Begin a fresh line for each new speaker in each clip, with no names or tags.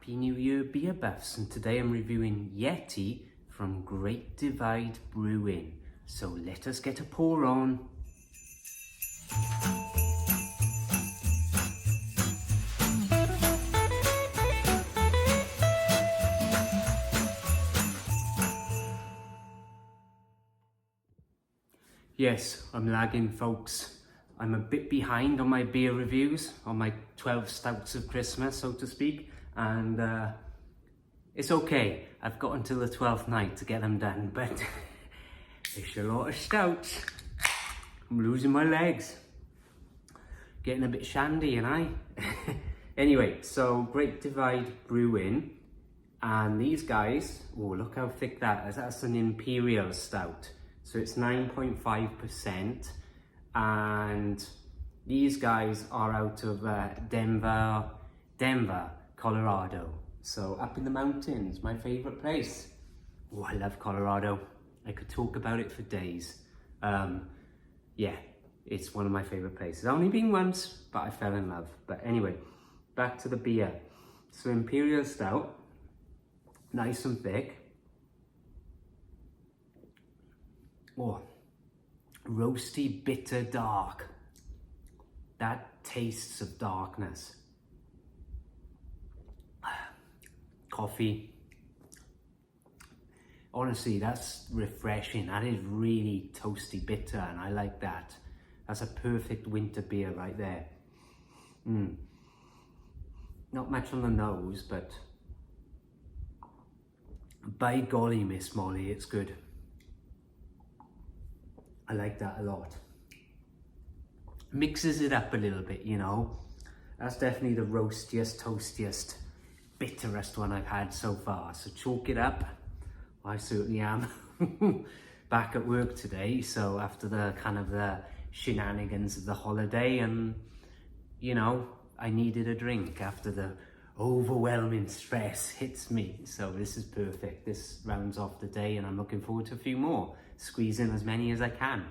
Happy New Year, beer buffs, and today I'm reviewing Yeti from Great Divide Brewing. So let us get a pour on. Yes, I'm lagging, folks. I'm a bit behind on my beer reviews, on my 12 stouts of Christmas, so to speak, and it's okay. I've got until the 12th night to get them done, but it's a lot of stouts. I'm losing my legs. Getting a bit shandy, and I. Anyway, so Great Divide Brewing, and these guys, oh, look how thick that is. That's an imperial stout. So it's 9.5%, and these guys are out of Denver, Colorado. So up in the mountains, my favorite place. Oh, I love Colorado. I could talk about it for days. Yeah, it's one of my favorite places. Only been once, but I fell in love. But anyway, back to the beer. So imperial stout, nice and thick. Oh, roasty, bitter, dark. That tastes of darkness. Coffee. Honestly, that's refreshing. That is really toasty, bitter, and I like that. That's a perfect winter beer right there. Not much on the nose, but by golly, Miss Molly, it's good. I like that a lot. Mixes it up a little bit, you know. That's definitely the roastiest, toastiest, bitterest one I've had so far. So chalk it up. I certainly am. Back at work today, so after the kind of the shenanigans of the holiday, and you know, I needed a drink after the overwhelming stress hits me. So this is perfect. This rounds off the day, and I'm looking forward to a few more. Squeeze in as many as I can.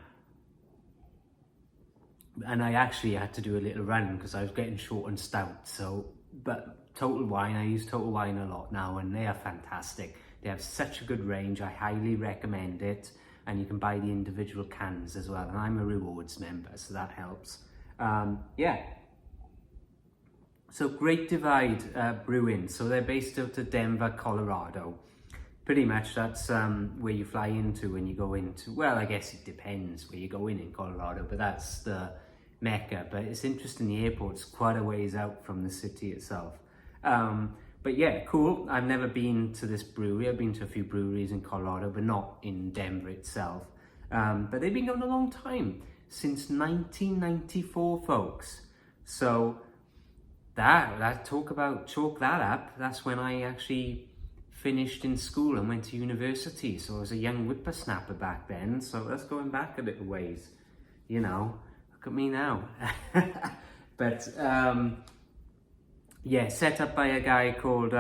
And I actually had to do a little run because I was getting short on stout. So, but Total Wine, I use Total Wine a lot now, and they are fantastic. They have such a good range. I highly recommend it. And you can buy the individual cans as well. And I'm a rewards member, so that helps. Yeah. So Great Divide Brewing. So they're based out of Denver, Colorado. Pretty much that's where you fly into when you go into, well, I guess it depends where you go in Colorado, but that's the Mecca. But it's interesting, the airport's quite a ways out from the city itself. But yeah, cool. I've never been to this brewery. I've been to a few breweries in Colorado, but not in Denver itself. But they've been going a long time, since 1994, folks. So chalk that up. That's when I actually finished in school and went to university, so I was a young whippersnapper back then. So that's going back a little ways, you know. Look at me now. But yeah, set up by a guy called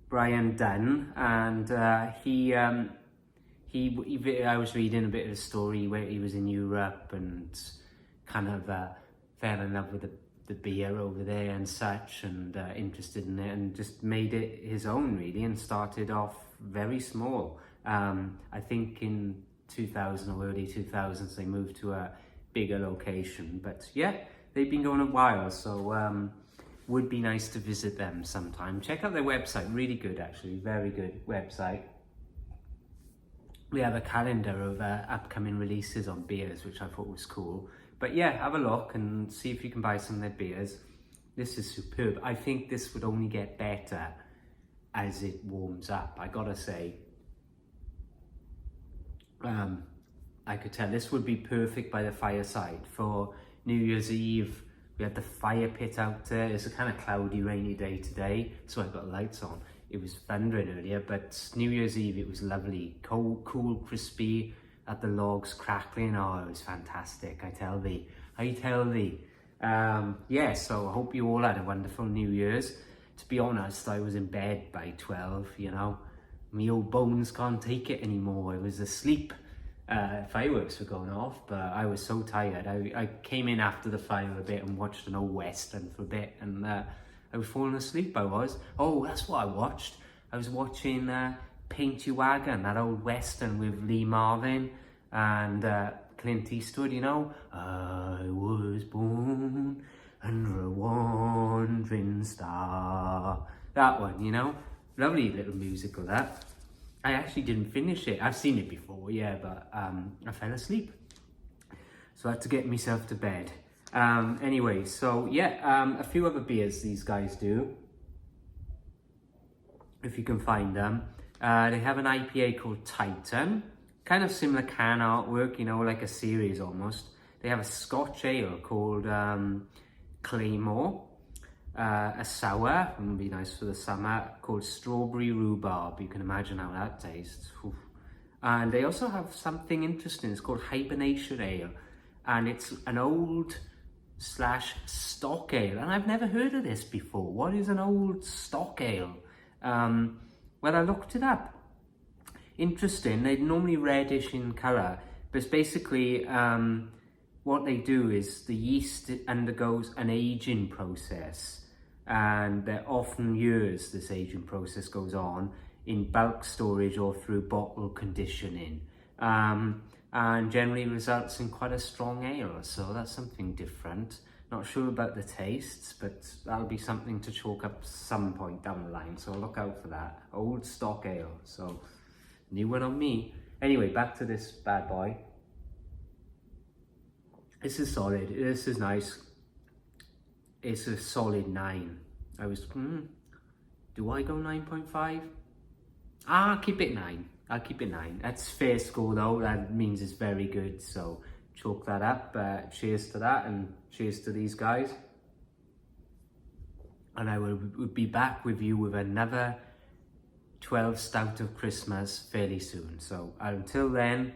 Brian Dunn, and I was reading a bit of a story where he was in Europe and kind of fell in love with the beer over there and such, and interested in it, and just made it his own really, and started off very small. I think in 2000 or early 2000s they moved to a bigger location, but yeah, they've been going a while, so would be nice to visit them sometime. Check out their website, really good actually, very good website. We have a calendar of upcoming releases on beers, which I thought was cool. But yeah, have a look and see if you can buy some of their beers. This is superb. I think this would only get better as it warms up, I gotta say. I could tell this would be perfect by the fireside for New Year's Eve. We had the fire pit out there. It's a kind of cloudy, rainy day today, so I've got lights on. It was thundering earlier, but New Year's Eve, it was lovely. Cool, crispy, at the logs crackling. Oh, it was fantastic, I tell thee. Yeah, so I hope you all had a wonderful New Year's. To be honest, I was in bed by 12, you know. My old bones can't take it anymore. I was asleep. Fireworks were going off, but I was so tired. I came in after the fire a bit and watched an old Western for a bit, and I was falling asleep, I was. Oh, that's what I watched. I was watching Paint Your Wagon, that old western with Lee Marvin and Clint Eastwood, you know. I was born under a wandering star. That one, you know. Lovely little musical, that. I actually didn't finish it. I've seen it before, yeah, but I fell asleep. So I had to get myself to bed. Anyway, so yeah, a few other beers these guys do, if you can find them. They have an IPA called Titan, kind of similar can artwork, you know, like a series almost. They have a Scotch ale called Claymore, a sour, would be nice for the summer, called Strawberry Rhubarb. You can imagine how that tastes. Oof. And they also have something interesting, it's called Hibernation Ale, and it's an old / stock ale, and I've never heard of this before. What is an old stock ale? Well, I looked it up. Interesting, they're normally reddish in colour, but it's basically what they do is the yeast undergoes an aging process, and they're often years this aging process goes on in bulk storage or through bottle conditioning, and generally results in quite a strong ale, so that's something different. Not sure about the tastes, but that'll be something to chalk up some point down the line, so look out for that. Old stock ale, so new one on me. Anyway, back to this bad boy. This is solid, this is nice. It's a solid 9. I was, do I go 9.5? I'll keep it 9. I'll keep it 9. That's fair score though, that means it's very good, so chalk that up. Cheers to that, and cheers to these guys. And I will be back with you with another 12 Stout of Christmas fairly soon. So until then,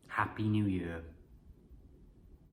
Happy New Year.